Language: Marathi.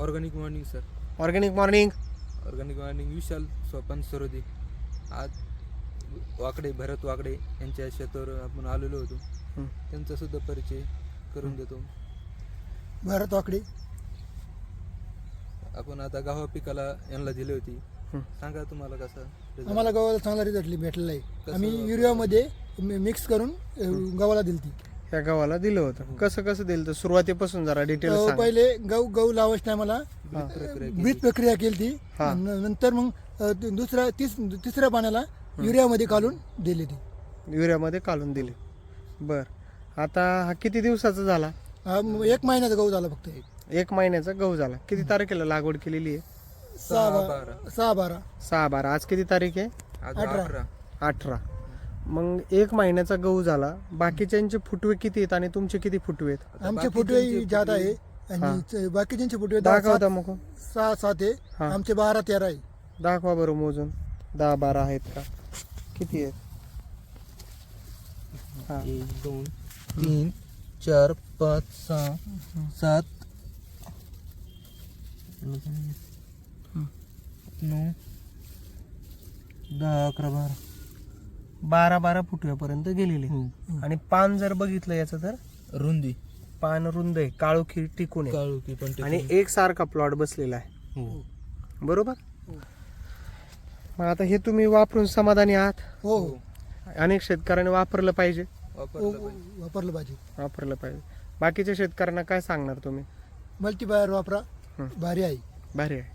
Organic morning sir. Organic morning. Organic morning Vishal Sopan Sarode. आज वाकडे भरत वाकडे यांच्या शेतावर आपण आलेलो होतो. त्यांचा सुद्धा परिचय करून देतो. भरत वाकडे. आपण आता गव्हा पिकाला यांना दिली होती. सांगा तुम्हाला कसं result? आम्हाला गव्हाला चांगला रिझल्ट भेटलेला आहे. आम्ही युरियामध्ये मिक्स करून गव्हाला दिली ती. या गव्हाला दिलं होतं. कसं कसं दिलं तर सुरुवातीपासून जरा डिटेल सांग. पहिले गहू लावायच्या टायमाला प्रक्रिया बीज प्रक्रिया केली ती. नंतर मग तिसऱ्या पाण्याला युरियामध्ये काढून दिली ती. युरियामध्ये काढून दिले. बर, आता हा किती दिवसाचा झाला? 1 महिन्याचा गहू झाला फक्त. 1 महिन्याचा गहू झाला. किती तारखेला लागवड केलेली आहे? 6/12. 6/12. आज किती तारीख आहे? आज 18. 18. मग 1 महिन्याचा गहू झाला. बाकीच्यांचे फुटवे किती आहेत आणि तुमचे किती फुटवे आहेत? आमचे फुटवे जात आहे आणि बाकीच्यांचे फुटवे दाखवता मग. 6-7 आहे. आमचे 12-13 आहे. दाखवा बरं मोजून. 10-12 आहेत का? किती आहेत? 1 2 3 4 5 6 7 9 10 11 12 फुटव्यापर्यंत गेलेले. आणि पान जर बघितलं याचं तर रुंदी पान रुंद आहे, काळोखी टिकून आहे काळोखी पण आणि एकसारखा प्लॉट बसलेला आहे. हो. बरोबर. मग आता हे तुम्ही वापरून समाधानी आहात? हो अनेक शेतकऱ्यांनी वापरलं पाहिजे. वापरलं पाहिजे. वापरलं पाहिजे. बाकीच्या शेतकऱ्यांना काय सांगणार तुम्ही? मल्टीबायर वापरा, भारी आहे. भारी आहे.